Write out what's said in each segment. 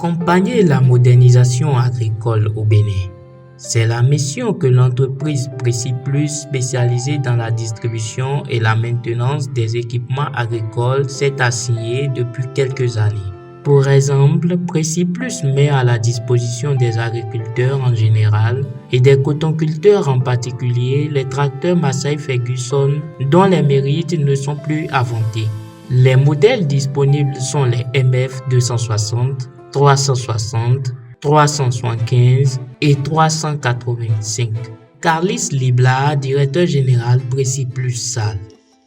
Accompagner la modernisation agricole au Bénin. C'est la mission que l'entreprise Préciplus, spécialisée dans la distribution et la maintenance des équipements agricoles, s'est assignée depuis quelques années. Pour exemple, Préciplus met à la disposition des agriculteurs en général et des cotonculteurs en particulier les tracteurs Massey Ferguson dont les mérites ne sont plus à vanter. Les modèles disponibles sont les MF 260, 360, 375 et 385. Carlis Libla, directeur général Préciplus Salle.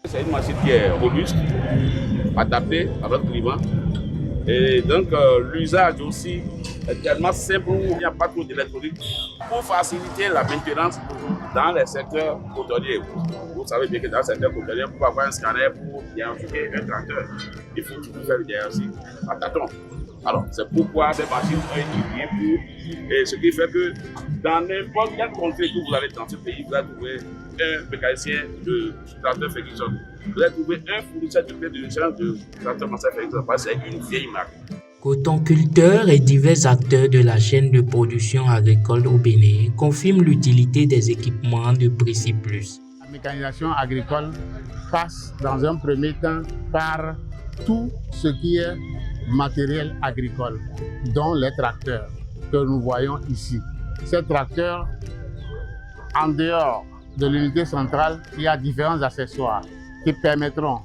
C'est une machine qui est robuste, adaptée à notre climat. Et donc l'usage aussi est tellement simple où il n'y a pas trop d'électronique pour faciliter la maintenance dans les secteurs cotonniers. Vous savez bien que dans le secteur cotonnier, pour avoir un scanner pour identifier un tracteur, il faut toujours faire le diagnostic à tâtons. Alors, c'est pourquoi ces machines ont été créées et ce qui fait que dans n'importe quel contrée que vous allez dans ce pays, vous allez trouver un mécanicien de tracteur Ferguson. Vous allez trouver un fournisseur de pièces de rechange de tracteur Massey Ferguson parce que c'est une vieille marque. Cotonculteurs et divers acteurs de la chaîne de production agricole au Bénin confirment l'utilité des équipements de Préciplus. La mécanisation agricole passe dans un premier temps par tout ce qui est matériel agricole, dont les tracteurs que nous voyons ici. Ces tracteurs, en dehors de l'unité centrale, il y a différents accessoires qui permettront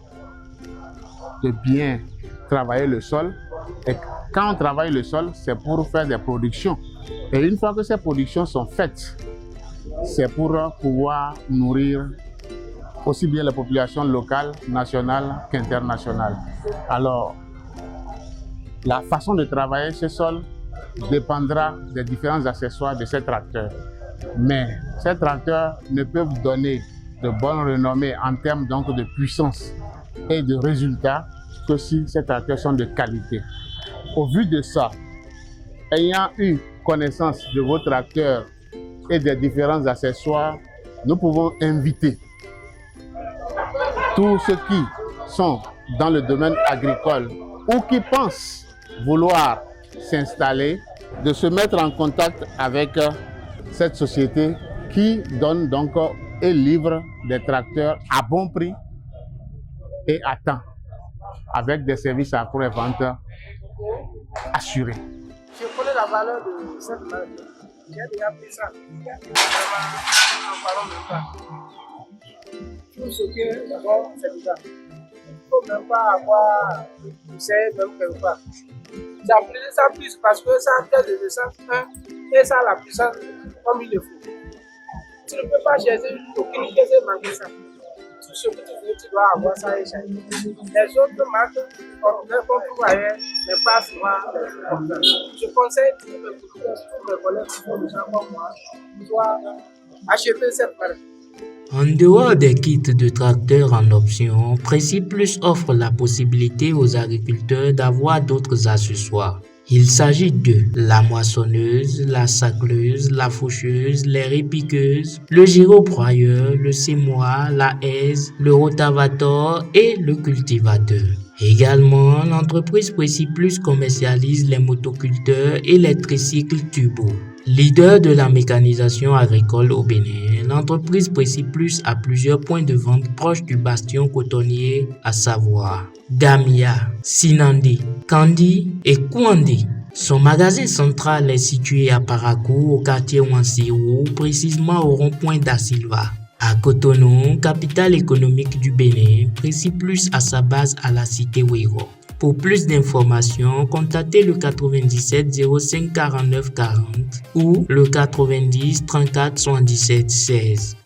de bien travailler le sol. Et quand on travaille le sol, c'est pour faire des productions. Et une fois que ces productions sont faites, c'est pour pouvoir nourrir aussi bien les populations locales, nationales qu'internationales. Alors, la façon de travailler ce sol dépendra des différents accessoires de ces tracteurs. Mais ces tracteurs ne peuvent donner de bonnes renommées en termes donc de puissance et de résultats que si ces tracteurs sont de qualité. Au vu de ça, ayant eu connaissance de vos tracteurs et des différents accessoires, nous pouvons inviter tous ceux qui sont dans le domaine agricole ou qui pensent vouloir s'installer, de se mettre en contact avec cette société qui donne donc et livre des tracteurs à bon prix et à temps, avec des services après-vente assurés. Je connais la valeur de cette marque. J'ai déjà pris ça. En parlant même pas. Tout ce que d'abord, c'est ça. Il ne faut même pas avoir poussé même quelque part. Ça plus parce que ça a de puissance 1 et ça a la puissance comme il le faut. Tu ne peux pas chercher aucune pièce et manquer ça. Tout ce que tu veux, tu dois avoir ça et changer. Les autres marques, ordinaires qu'on trouve ailleurs, mais pas souvent comme ça. Je conseille tous mes collègues, tous les gens comme moi, doivent acheter cette marque. En dehors des kits de tracteurs en option, Préciplus offre la possibilité aux agriculteurs d'avoir d'autres accessoires. Il s'agit de la moissonneuse, la sacleuse, la faucheuse, les répiqueuses, le gyrobroyeur, le sémoir, la aise, le rotavator et le cultivateur. Également, l'entreprise Préciplus commercialise les motoculteurs et les tricycles turbo. Leader de la mécanisation agricole au Bénin, l'entreprise Préciplus a plusieurs points de vente proches du bastion cotonnier, à savoir Damia, Sinandi, Kandi et Kouandi. Son magasin central est situé à Parakou, au quartier Wansirou, précisément au rond-point da Silva. À Cotonou, capitale économique du Bénin, Préciplus a sa base à la cité Ouiro. Pour plus d'informations, contactez le 97 05 49 40 ou le 90 34 77 16.